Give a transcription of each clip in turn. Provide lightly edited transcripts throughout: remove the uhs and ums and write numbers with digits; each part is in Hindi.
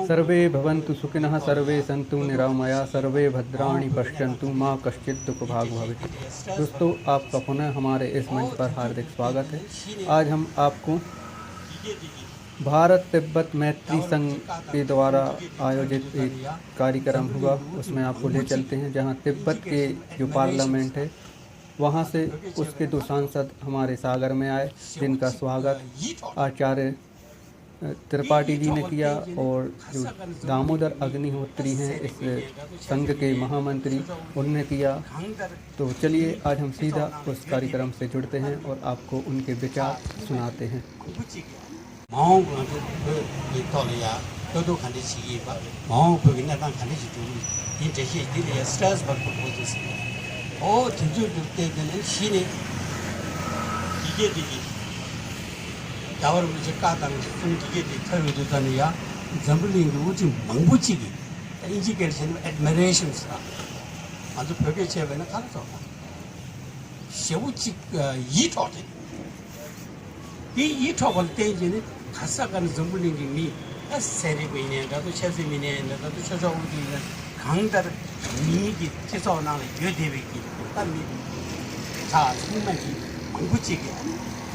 सर्वे भवन्तु सुखिनः सर्वे सन्तु निरामया सर्वे भद्राणि पश्यन्तु माँ कश्चित् दुख भाग भवेत्। दोस्तों, आपका पुनः हमारे इस मंच पर हार्दिक स्वागत है। आज हम आपको भारत तिब्बत मैत्री संघ के द्वारा आयोजित एक कार्यक्रम हुआ, उसमें आपको ले चलते हैं, जहां तिब्बत के जो पार्लियामेंट है वहां से उसके 2 सांसद हमारे सागर में आए, जिनका स्वागत आचार्य त्रिपाठी जी ने किया और जो दामोदर अग्निहोत्री हैं इस संघ के महामंत्री, उनने किया। तो चलिए आज हम सीधा उस कार्यक्रम से जुड़ते हैं और आपको उनके विचार सुनाते हैं। यावर मुझे कातांग सुनके दिखावे तो तनिया जंबलिंग उची मंगबुचिगी इंजिकेशन एडमिरेशन सा आजु प्रगे छेवेना खातो शेउची 이토데 이토벌 때이제는 가사간 jumbling 미 세리베니다도 체스미네다도 쳐져오기는 강다르 미기 태서나는 여대비기 땀이 자 정말이 मंगबुचिगी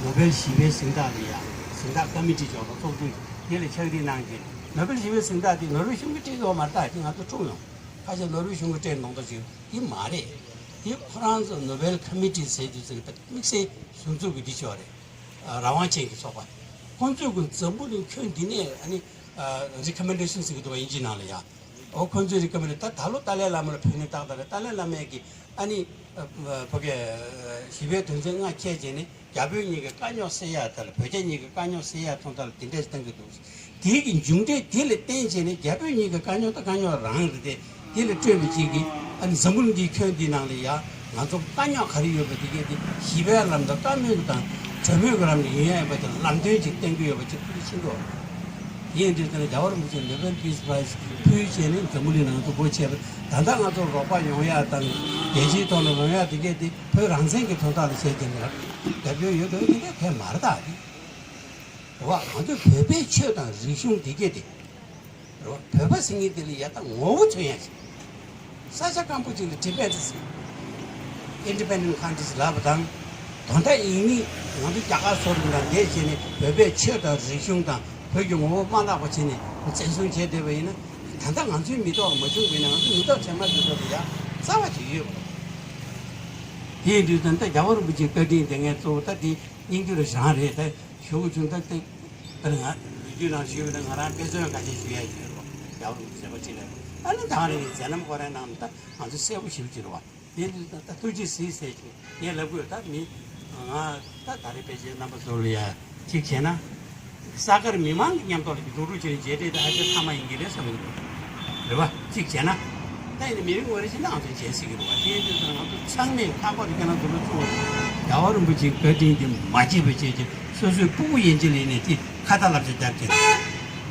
노벨 시베 생다리야 생다 커미티 저거 소도 얘를 처리 난게 노벨 시베 생다디 노벨 흉기티도 말다 아주 중요 사실 노벨 흉기티 농도지 이 말에 이 프랑스 노벨 커미티 세디스 믹세 순수비 디셔래 라완체기 소바 혼주군 전부는 큰디네 아니 리커멘데이션스도 인지나려야 콘주 리커멘데 달로 달래라면 편에 따다래 달래라면기 아니 거기에 시베 동생아 체제네 야병이가 까녀서야 달 배전이가 까녀서야 통달 딘데스 등도 되게 중대 딜에 땡제네 야병이가 까녀다 까녀랑데 딜에 트위지기 아니 전문기 편디나려야 나도 까녀 가리여 되게 시베람도 까면다 저명그람 이해해봐도 남대지 땡겨요 버치 신도 이해들은 야वर 무슨 레벨 피스 프라이스 표시에는 전문이는 또 뭐지 단단하도 로바 용야 단 예지 돈을 넣어야 되게 별 항생기 도달을 세진이라 대표 여도 이게 개 말다 와 아주 배배 치어다 리슝 되게 돼 배배 생기들이 약간 오고 줘야지 사자 캄보디아 티베트스 인디펜던트 컨트리스 라바당 돈다 이미 어디 자가 소리나 대신에 배배 치어다 리슝다 거기 뭐 만나고 지니 전송 제대로에는 단단 안 주면 믿어 뭐 좀 그냥 믿어 정말 믿어야 싸워지요. 얘들한테 야वर 부지 거기 등에 또 다디 인기를 잘해 돼. 효준다 때 그냥 유나 지우는 하나 계속 같이 줘야지. 야वर 부지 버티네. 아니 다른 저는 거래 남다 아주 세고 싶지로 와. 얘들한테 둘지 시세지. 얘라고 다미 다 다리 빼지 남아 돌이야. 직해나 사거를 미만 그냥 또 누르지 제대로 아주 타마 인기를 섬는 봐. 직잖아. 근데 미국 어르신 나한테 제시기로 와. 얘들은 아주 창내 타버리거나 들어주고 야월은 뭐지 거기 맞지 버지 소소 부부 연질이네. 카달라지 잡지.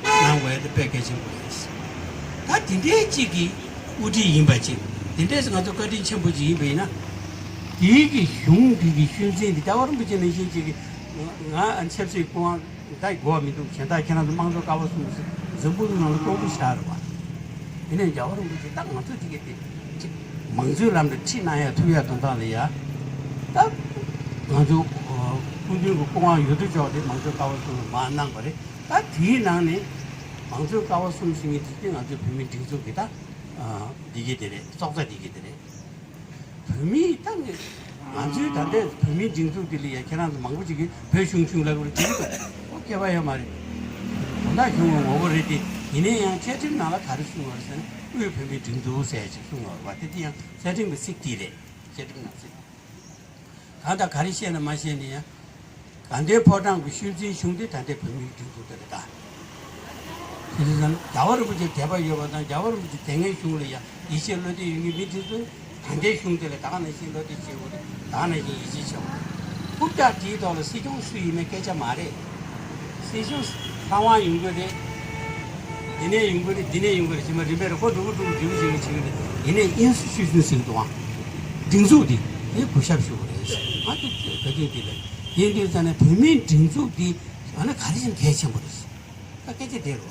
난 왜도 패키지 보였어. 다 딘데지기 우리 임바지. 딘데서 가서 거기 첨부지 임베나. 이게 흉기기 흉진이 야월은 뭐지 내시기 안 첩수 있고 다이 고아미도 현대 캐나다 망조 가버스 전부는 너무 싫어하고 이제 야월은 이제 딱 맞춰 되겠지 망조람도 치나야 투야 돈다리야 딱 아주 군주고 공항 여도저데 망조 가버스 만난 거래 딱 뒤나네 망조 가버스 숨심이 되게 아주 비밀 뒤속이다 이게 되네 속사 이게 되네 비밀 딱 아주 단데 비밀 진술들이 캐나다 망고지기 배슝슝라고 그러지 개봐야 말이 나 경험 오버레디 이내양 채팅 나라 가르치는 거는 왜 별이 등도 세지 흉어 왔더니야 채팅도 식디래 채팅 나지 다다 가르치는 마시니야 간대 포장 비슈지 흉대 단대 별이 등도 되다 그래서 야월을 부지 대바이어보다 야월을 부지 댕의 흉을이야 이실로도 여기 밑에서 단대 흉들에 다가는 실로도 지고 다는 이지죠 국가 뒤도는 시종 수임에 깨져 말해 세종 상황 연구대 이내 연구대 디내 연구대 지금 리베르 고두고 지금 이내 인스티튜션 동안 등수디 이 부샵쇼 그래서 아주 되게 얘들잖아 범인 등수디 어느 가리진 개체 버렸어. 깨지 대로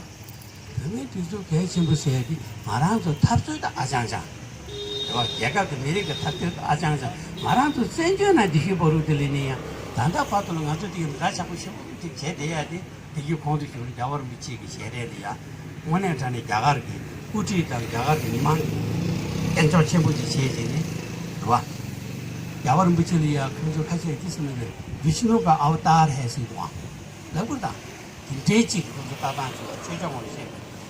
병에 뒤도 개심부 세야지 말하면서 탑수다 아장장 얘가 그 미리가 탑수다 아장장 말하면서 센주나 뒤에 버르들리니야 단다 파도는 아주 지금 나 자꾸 시부지 제대야 돼 되게 공도 우리 자와를 미치기 제대야 원에 전에 야가르기 우지다 야가르기만 엔저 시부지 제대니 와 야와를 미치리야 그래서 같이 있으면 위치노가 아웃다르 해서도 와 나보다 대지 그거 따반서 최종원이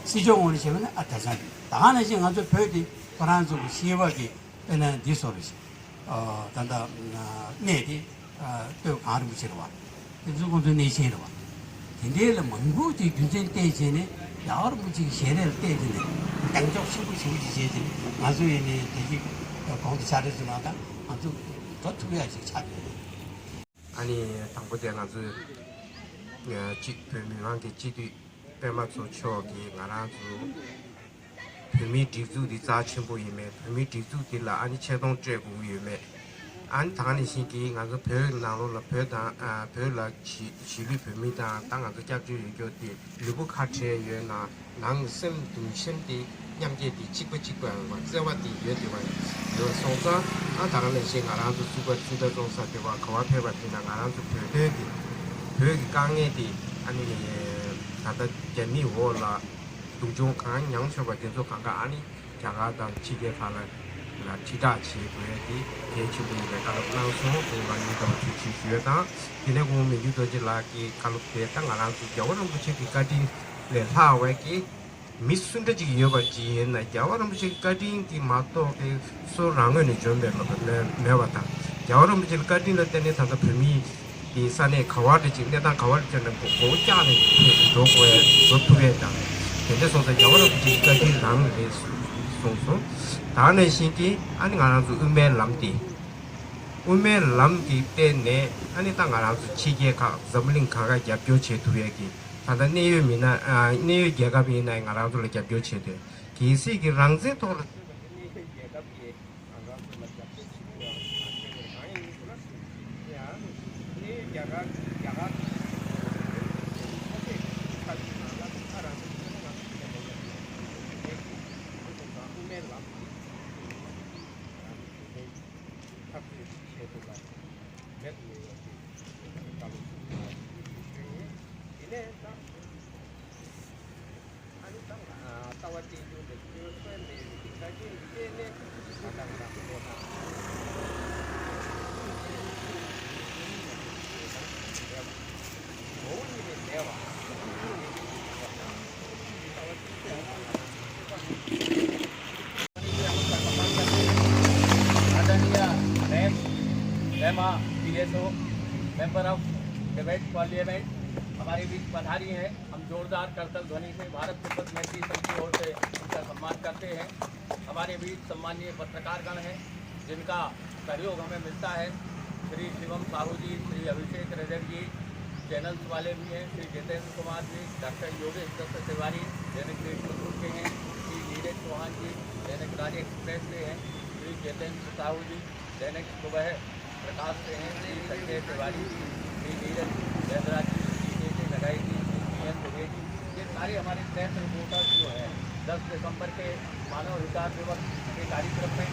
시종원이 세면 아타산 당하는 신 아주 별이 프랑스 시와기 때는 디소르시 단다 내디 또 가르 미치러 와 누구도 내시러 와 근데 먼고지 규제 때에는 야와를 미치기 셔를 때에는 당적 신고 신고지 제지 아주 얘네 되게 공부 잘해서 나다 아주 더 투여하지 잘 아니 당보대 아주 직표명한테 지도 배마서 초기 나라주 표미 디주디 자친보임에 표미 디주디라 아니 최동 제국임에 안 당하는 시기 아주 별 나로라 별다 별라 지리 표미다 당아서 자주 이교디 일부 카트에 유나 낭심 둥심디 냠제디 직구직구한 거 저와디 여디와 요 소자 아 당하는 시 나라주 수거 주도 종사대와 거와 배바티나 나라주 별대기 그 강에디 아니 다다 재미워라 동종 강 양처가 계속 강가 아니 자가다 지게 팔아 나 지다치 그래디 예치부에 가르나서 공간이다 주치슈다 이내 공면 유도지라기 갈롭게 땅 안아서 여러분 부치기까지 내 사회기 미순대지 여바지 옛날 여러분 부치기까지 기 맛도 그 소랑은 좀배로 내와다 여러분 부치기까지 때문에 다다 범위 이 산에 가와를 지내다 가와를 지는 고자는 도고에 도토에다 근데서 여러 부지까지 남을 송송 다른 신기 아니 가라서 음메 람디 때네 아니 땅 가라서 지게 가 점링 가가 yap교체 두야기 다다 내유미나 내유 개갑이나 가라서 yap교체 돼 기시기 랑제 도 member of debate parliament हमारे बीच पधारी हैं। हम जोरदार करतल ध्वनि से भारत तिब्बत मैत्री संघ की ओर से उनका सम्मान करते हैं। हमारे बीच सम्मानीय पत्रकारगण हैं जिनका सहयोग हमें मिलता है। श्री शिवम साहू जी, श्री अभिषेक रेडर जी, चैनल्स वाले भी हैं, श्री जितेंद्र कुमार जी, डॉक्टर योगेश दत्त तिवारी दैनिक न्यूज के हैं, श्री नीरज चौहान जी दैनिक राज्य एक्सप्रेस से हैं, श्री जितेंद्र साहू जी दैनिक सुबह प्रकाश से हैं, श्री संजय तिवारी जी, श्री नीरज जयराज जी, श्री जे नगाई जी, श्री एन दुबे जी, ये सारे हमारे प्रेस रिपोर्टर्स जो हैं 10 दिसंबर के मानव अधिकार दिवस के कार्यक्रम में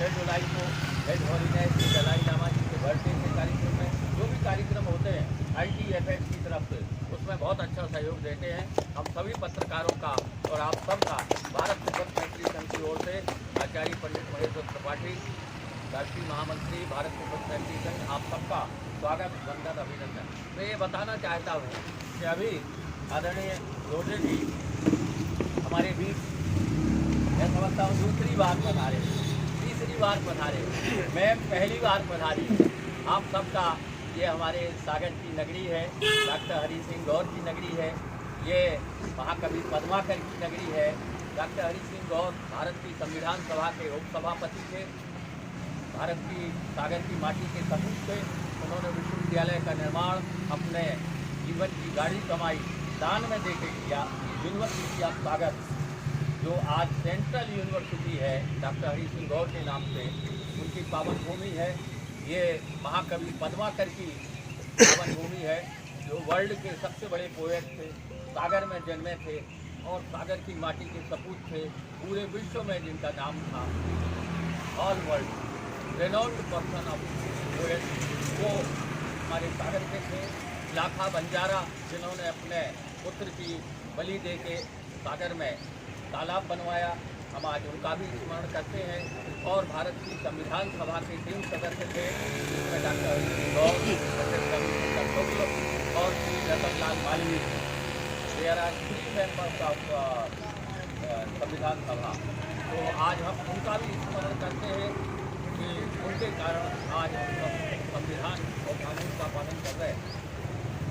6 जुलाई को हेड हॉलीडेज के दलाई लामा जी के बर्थडे के कार्यक्रम में जो भी कार्यक्रम होते हैं ITFX की तरफ से उसमें बहुत अच्छा सहयोग देते हैं। हम सभी पत्रकारों का और आप सबका भारत तिब्बत मैत्री संघ की ओर से आचार्य पंडित महेश्वर त्रिपाठी, राष्ट्रीय महामंत्री भारत तिब्बत मैत्री संघ, आप सबका स्वागत, वंदन, अभिनंदन। मैं ये बताना चाहता हूँ कि अभी आदरणीय लोटे जी हमारे बीच मैं समझता हूँ दूसरी बार पधारे, तीसरी बार पधारे, मैं पहली बार पधारी। आप सबका ये हमारे सागर की नगरी है, डॉक्टर हरि सिंह गौर की नगरी है, ये महाकवि पद्माकर की नगरी है। डॉक्टर हरि सिंह गौर भारत की संविधान सभा के उपसभापति थे, भारत की सागर की माटी के सपूत थे। उन्होंने विश्वविद्यालय का निर्माण अपने जीवन की गाड़ी कमाई दान में देके किया। यूनिवर्सिटी ऑफ सागर जो आज सेंट्रल यूनिवर्सिटी है डॉक्टर हरि सिंह गौर के नाम से, उनकी पावन भूमि है। ये महाकवि पद्माकर की पावन भूमि है जो वर्ल्ड के सबसे बड़े पोएट थे, सागर में जन्मे थे। और सागर की माटी के सपूत थे पूरे विश्व में, जिनका नाम था all world renowned person of poet, वो हमारे सागर के थे। लाखा बंजारा, जिन्होंने अपने पुत्र की बलि दे के सागर में तालाब बनवाया, हम आज उनका भी स्मरण करते हैं। और भारत की संविधान सभा के 3 सदस्य थे, जिसमें डॉक्टर गौर, डॉक्टर शुक्ल और Shri Ratanlal Valmiki. There are 3 members of Samvidhan Sabha. तो आज हम उनका भी स्मरण करते हैं कि उनके कारण आज हम सब संविधान और कानून का पालन कर रहे हैं।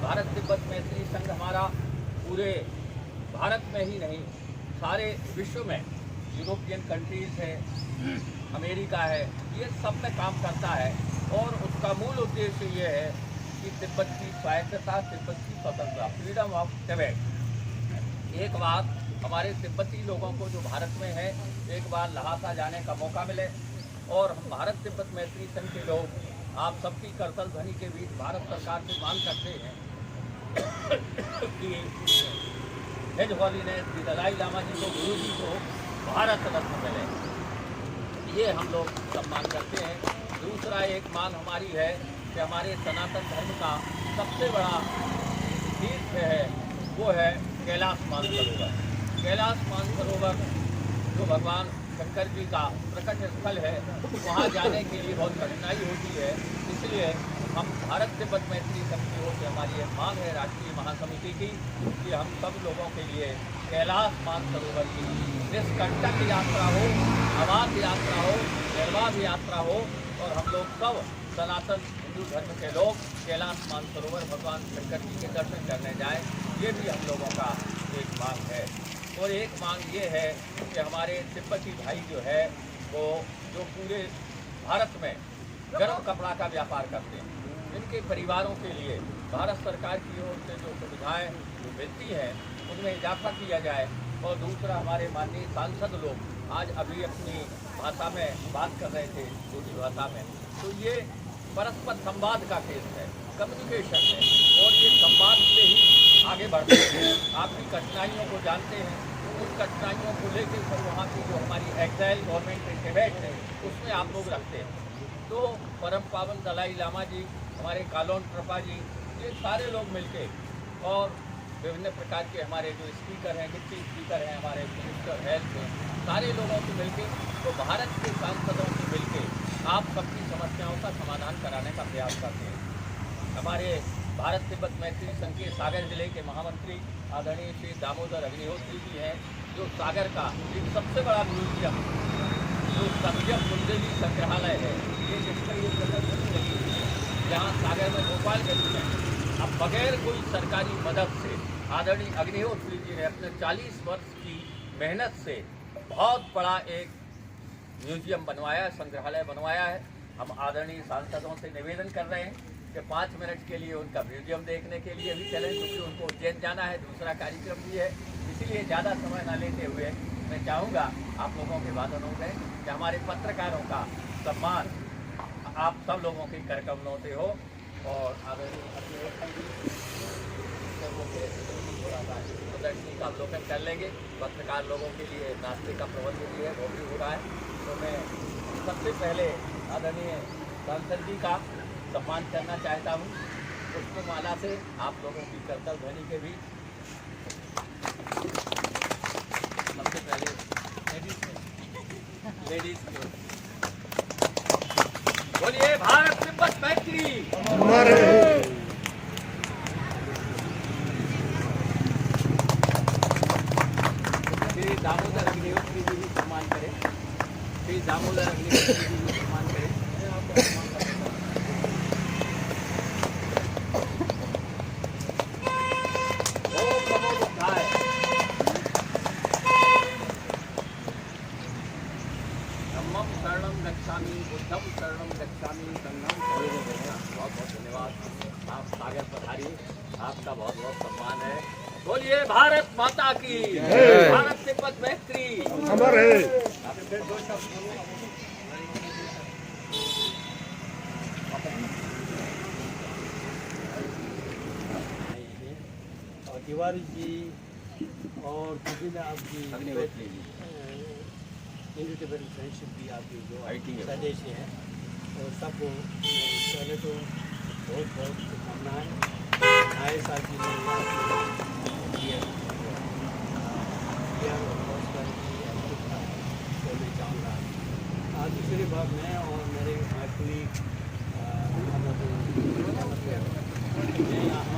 भारत तिब्बत मैत्री संघ हमारा पूरे भारत में ही नहीं, सारे विश्व में, यूरोपियन कंट्रीज़ है, अमेरिका है, ये सब में काम करता है। और उसका मूल उद्देश्य ये है कि तिब्बत की स्वायत्तता, तिब्बत की स्वतंत्रता, फ्रीडम ऑफ तिब्बत। एक बार हमारे तिब्बती लोगों को जो भारत में है, एक बार लहासा जाने का मौका मिले और हम भारत तिब्बत मैत्री संघ के लोग आप सबकी करतल ध्वनि के बीच भारत सरकार से मांग करते हैं कि हिज हॉलीनेस दलाई लामा जी को, गुरु जी को भारत रत्न मिले। ये हम लोग सम्मान करते हैं। दूसरा एक मांग हमारी है कि हमारे सनातन धर्म का सबसे बड़ा तीर्थ है, वो है कैलाश मानसरोवर। कैलाश मानसरोवर जो भगवान शंकर जी का प्रकट स्थल है, वहाँ जाने के लिए बहुत कठिनाई होती है। इसलिए हम भारत तिब्बत मैत्री संघ की ओर से हमारी एक मांग है राष्ट्रीय महासमिति की कि हम सब लोगों के लिए कैलाश मानसरोवर की निष्कंटक यात्रा हो, अवाध यात्रा हो, निर्बाध यात्रा हो और हम लोग सब सनातन हिंदू धर्म के लोग कैलाश मानसरोवर भगवान शंकर जी के दर्शन करने जाएं। ये भी हम लोगों का एक मांग है। और एक मांग ये है कि हमारे तिब्बती भाई जो है वो जो पूरे भारत में गर्म कपड़ा का व्यापार करते हैं, इनके परिवारों के लिए भारत सरकार की ओर से जो सुविधाएँ मिलती हैं उनमें इजाफा किया जाए। और दूसरा, हमारे माननीय सांसद लोग आज अभी अपनी भाषा में बात कर रहे थे, दूसरी भाषा में, तो ये परस्पर संवाद का केस है, कम्युनिकेशन है और ये संवाद से ही आगे बढ़ते हैं। आपकी कठिनाइयों को जानते हैं, उस कठिनाइयों को लेकर फिर वहाँ की जो हमारी एक्साइल गवर्नमेंट के टिबेट है उसमें आप लोग रखते हैं। तो परम पावन दलाई लामा जी, हमारे कालोन ट्रपा जी, ये सारे लोग मिलके और विभिन्न प्रकार के हमारे जो स्पीकर हैं, डिप्टी स्पीकर हैं, हमारे मिनिस्टर हेल्थ हैं, सारे लोगों से मिलके, तो भारत के सांसदों से मिलके आप सबकी समस्याओं का समाधान कराने का प्रयास करते हैं। हमारे भारत तिब्बत मैत्री संघ के सागर जिले के महामंत्री आदरणीय श्री दामोदर अग्निहोत्री जी हैं, जो सागर का एक सबसे बड़ा म्यूजियम, जो संजम बुंदेली संग्रहालय है, ये स्तरीय प्रदर्शनी लगी हुई है, जहाँ सागर में गोपालगंज में अब बगैर कोई सरकारी मदद से आदरणीय अग्निहोत्री जी ने अपने 40 वर्ष की मेहनत से बहुत बड़ा एक म्यूजियम बनवाया, संग्रहालय बनवाया है। हम आदरणीय सांसदों से निवेदन कर रहे हैं कि 5 मिनट के लिए उनका म्यूजियम देखने के लिए भी चलें, क्योंकि उनको उज्जैन जाना है, दूसरा कार्यक्रम भी है। इसीलिए ज़्यादा समय न लेते हुए मैं चाहूँगा आप लोगों के वादनों में कि हमारे पत्रकारों का सम्मान आप सब लोगों की करकमनों से हो। और प्रदर्शनी का अवलोकन कर लेंगे। पत्रकार लोगों के लिए नाश्ते का प्रबंध भी है, वो भी हो रहा है। तो मैं सबसे पहले आदरणीय सांसद जी का सम्मान करना चाहता हूँ पुष्पमाला से, आप लोगों की करतल ध्वनि के भी। सबसे पहले लेडीज बोलिए भारत तिब्बत मैत्री श्री दामोदर अग्निहोत्री जी भी सम्मान करें, श्री दामोदर अग्निहोत्री जी भी सम्मान करें। ओम नमो बुद्धाय। धम्मं शरणं गच्छामि, बुद्धं शरणं गच्छामि, संघं शरणं गच्छामि। बहुत बहुत धन्यवाद, आप सागर पधारिए, आपका बहुत बहुत सम्मान है। बोलिए भारत माता की, भारत तिब्बत मैत्री अमर है। और तिवारी जी और दूसरी आपकी इंडो टिबेटन फ्रेंडशिप भी आपकी जो सदस्य है और सबको पहले तो बहुत बहुत शुभकामनाएं। नए साल की बोलना चाहूँगा। दूसरी बात मैं और मेरे पूरी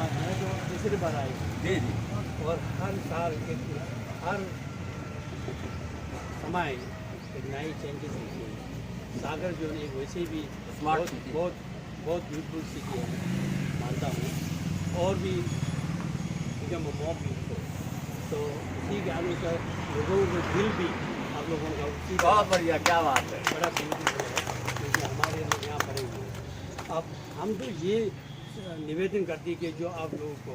मैं तो तीसरी बार आई और हर साल हर समय एक नई चेंजेस होती है। सागर जो है वैसे भी बहुत ब्यूटीफुल सिटी है मानता हूँ और भी एकदम मोर ब्यूटीफुल। तो उसी के अनुसार लोगों का दिल भी आप लोगों का उसी बहुत बढ़िया, क्या बात है, बड़ा ब्यूटीफुल है क्योंकि हमारे लोग यहाँ पड़े हुए हैं। अब हम तो ये निवेदन करते हैं कि जो आप लोगों को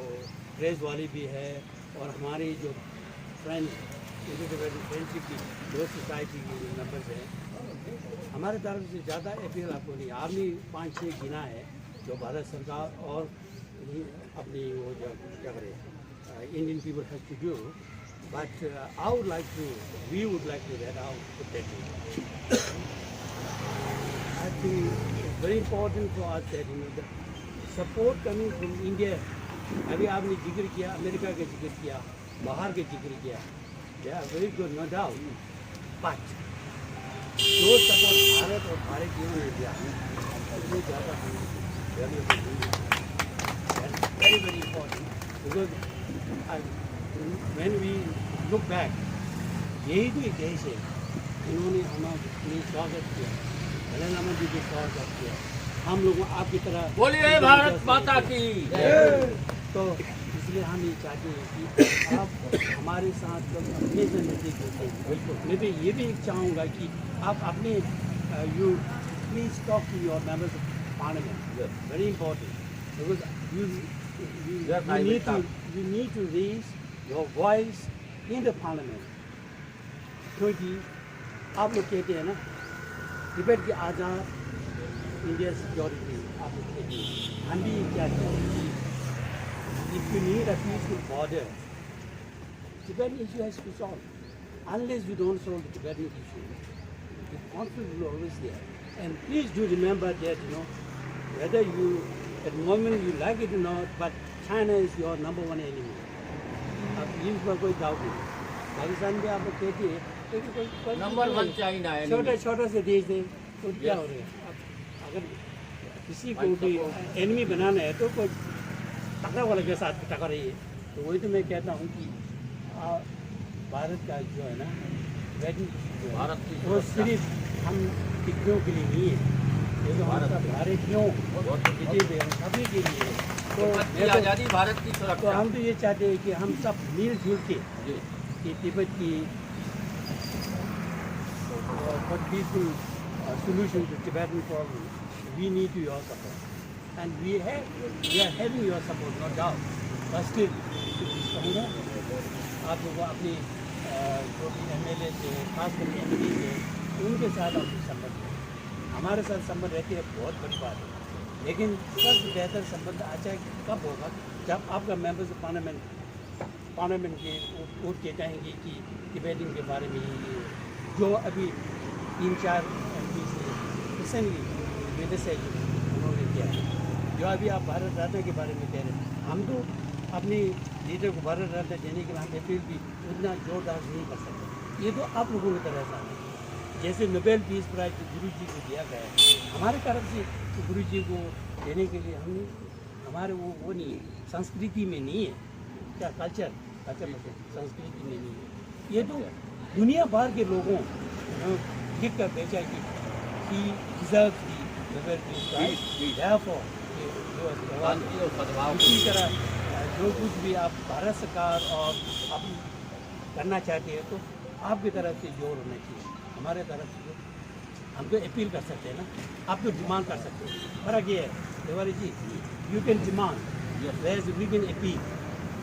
प्रेस वाली भी है और हमारी जो फ्रेंड्स फ्रेंडशिप की दो सोसाइटी की मेंबर्स हैं, हमारे तरफ से ज़्यादा अपील आपको नहीं। आपने 5-6 गिना है जो भारत सरकार और अपनी वो जो क्या करें Indian people have to do, but we would like to that out that I think very important for us that support coming from India. अभी आपने जिक्र किया अमेरिका का जिक्र किया, बाहर के जिक्र किया, they are very good no doubt, but जो सपोर्ट भारत और भारतीयों ने दिया उसमें ज़्यादा very very important because when we look back यही तो एक देश है इन्होंने हमारा स्वागत किया, प्रधानमंत्री जी को स्वागत किया, हम लोग आपकी तरह बोलिए भारत माता की। तो इसलिए हम ये चाहते हैं कि आप हमारे साथ जब अपने से नज़दीक होते हैं, बिल्कुल मैं भी ये भी चाहूँगा कि आप अपने you please talk to your members of parliament, very important because you need to raise your voice in the parliament, क्योंकि आप लोग कहते हैं ना तिब्बत की आज़ाद इंडिया सिक्योरिटी, आप लोग कहते हैं हम भी क्या कहते हैं, if you need a peaceful border, Tibetan issue has to be solved. Unless you don't solve the Tibetan issue, the conflict will always there. And please do remember that, whether you, at the moment you like it or not, but China is your number one enemy. अब इसमें कोई डाउट नहीं। पाकिस्तान में आप लोग कहते हैं लेकिन कोई नंबर 1 चाइना है, छोटा से देश है तो क्या हो रहा है। अब अगर किसी को भी एनिमी बनाना है तो कोई टकरा वाले के साथ टकरा रही है। तो वही तो मैं कहता हूँ कि भारत का जो है ना भारत की वो सिर्फ हम टिकटों के लिए नहीं है, ये तो भारतीयों सभी के लिए है। तो आज़ादी भारत की तो सुरक्षा। हम तो ये चाहते हैं कि हम सब मिलजुल के कि तिब्बत की peaceful solution to Tibetan problem, we need your support. And we are having your support, no doubt. But still, कहूँगा आप लोगों अपनी जो भी MLA से, खास करके MP से, उनके साथ अपनी संबंध है। हमारे साथ संबंध रहती है बहुत बड़ी बात है, लेकिन सबसे बेहतर संबंध अच्छा कब होगा जब आपका मेंबर्स ऑफ पार्लियामेंट के उठ के कहेंगे कि तिब्बतियन के बारे में जो अभी 3-4 MP से रिसेंटली विदेश उन्होंने किया है, जो अभी आप भारत रत्न के बारे में कह रहे हैं, हम तो अपनी लीडर को भारत रत्न देने के लिए हम अपील भी उतना जोरदार नहीं कर सकते। ये तो आप लोगों की तरह है, जैसे नोबेल पीस प्राइज गुरु जी को दिया गया है हमारे तरफ से, तो गुरु जी को देने के लिए हम हमारे वो नहीं है, संस्कृति में नहीं है, क्या कल्चर संस्कृति में नहीं है। ये तो दुनिया भर के लोगों लिख कर भेजा कि he deserves the Nobel Peace Prize. Therefore, इसी तरह जो कुछ भी आप भारत सरकार और आप करना चाहते हैं तो आपकी तरफ से जोर होना चाहिए, हमारे तरफ से हम तो अपील कर सकते हैं ना, आप तो डिमांड कर सकते हैं। फर्क ये है Tiwari ji, you can demand where we can appeal.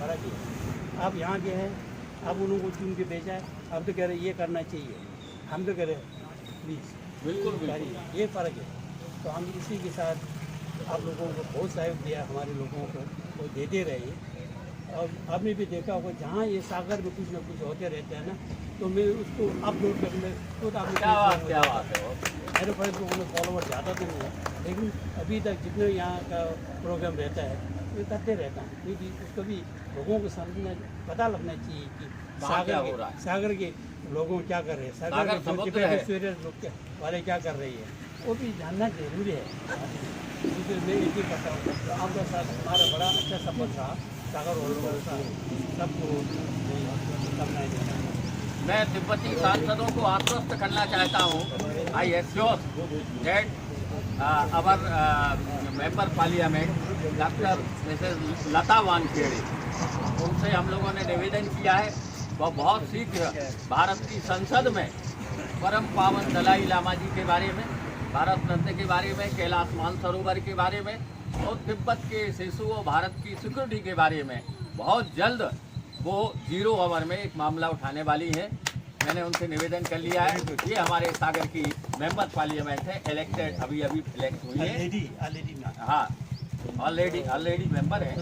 फर्क ये आप यहाँ के हैं, आप उन को चुन के भेजा है, अब तो कह रहे ये करना चाहिए, हम तो कह रहे प्लीज़ बिल्कुल ये फ़र्क है। तो हम इसी के साथ आप लोगों को बहुत सहयोग दिया, हमारे लोगों को वो देते रहे, आपने भी देखा होगा जहाँ ये सागर में कुछ ना कुछ होते रहते हैं ना, तो मैं उसको अपलोड कर मैं खुद आपने क्या बात है। मेरे पास तो उन्हें फॉलोवर ज़्यादा तो नहीं है, लेकिन अभी तक जितने यहाँ का प्रोग्राम रहता है ये करते रहता हूँ, क्योंकि उसको भी लोगों को समझना पता लगना चाहिए कि सागर के लोगों क्या कर रहे हैं, सागर के लोग वाले क्या कर रही है, वो भी जानना जरूरी है। क्योंकि मैं एक ही करता हूँ, आपके साथ हमारा बड़ा अच्छा सफर रहा, सागर और सबको करना है। मैं तिब्बती सांसदों को आश्वस्त करना चाहता हूँ, I assure that our member parliament doctor Mrs Lata Wankhede, उनसे हम लोगों ने निवेदन किया है, वह बहुत शीघ्र भारत की संसद में परम पावन दलाई लामा जी के बारे में, भारत रत्न के बारे में, कैलाश मानसरोवर के बारे में और तिब्बत के शिशुओं भारत की सिक्योरिटी के बारे में बहुत जल्द वो 0 आवर में एक मामला उठाने वाली है। मैंने उनसे निवेदन कर लिया है। ये हमारे सागर की मेंबर पार्लियामेंट है, इलेक्टेड अभी इलेक्ट हुई है। हाँ, ऑलरेडी मेंबर है,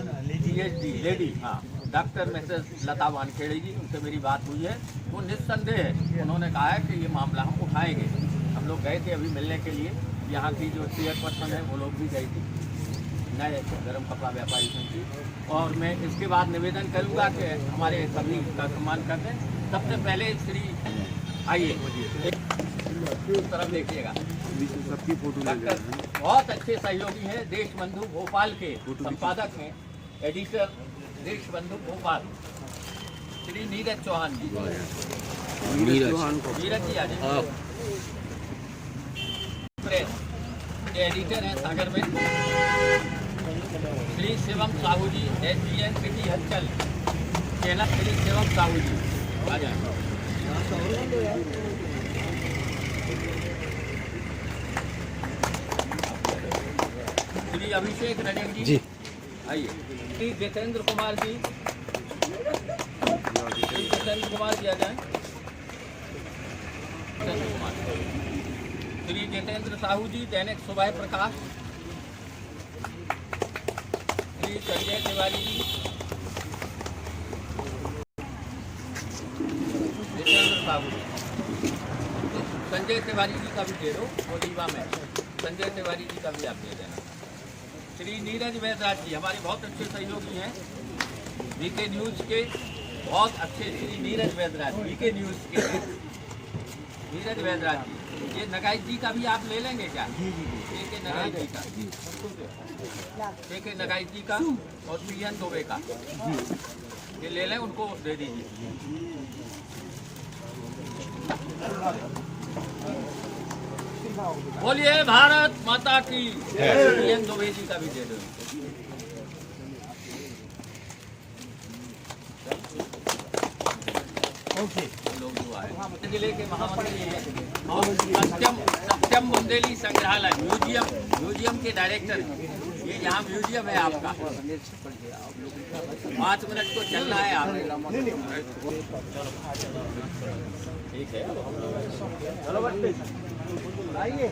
लेडी। हाँ, डॉक्टर मिसेस लता वानखेड़े जी, उनसे मेरी बात हुई है। वो निस्संदेह है, उन्होंने कहा है कि ये मामला हम उठाएंगे। हम लोग गए थे अभी मिलने के लिए, यहाँ की जो चेयरपर्सन है वो लोग भी गई थी, नए गर्म कपड़ा व्यापारी समिति। और मैं इसके बाद निवेदन करूँगा कि हमारे सभी का सम्मान कर दें। सबसे पहले श्री आइए उस तरफ देखिएगा, डॉक्टर बहुत अच्छे सहयोगी हैं, देशबंधु भोपाल के संपादक हैं, एडिटर देशबंधु भोपाल, श्री नीरज चौहान जी। नीरज जी आ जाइए। प्रेस के एडिटर हैं सागर में, श्री शिवम साहू जी, SGN सिटी हलचल केला, श्री शिवम साहू जी आ जाए। श्री अभिषेक रजन जी आइए। श्री जितेंद्र कुमार जी, आ जाए। श्री जितेंद्र साहू जी, दैनिक सुबह प्रकाश। श्री संजय तिवारी जी, जितेंद्र साहू जी, संजय तिवारी जी का भी दे दो, वो रीवा में संजय तिवारी जी का भी आप दे देना। श्री नीरज वैदराज जी हमारे बहुत अच्छे सहयोगी हैं, VK न्यूज़ के बहुत अच्छे, श्री नीरज वैदराज VK न्यूज़ के नीरज वैदराज जी। ये नगाई जी का भी आप ले लेंगे क्या? KK नगाई जी का, KK नगाई जी का और PN दुबे का, ये ले लें, उनको दे दीजिए। बोलिए भारत माता की, PN दुबे जी का भी दे दो। लोग जो आए जिले के महामंत्री हैं और सत्यम बुंदेली संग्रहालय म्यूजियम के डायरेक्टर, ये यहाँ म्यूजियम है आपका, 5 मिनट को चलना है आप। ठीक है, चलो आइए।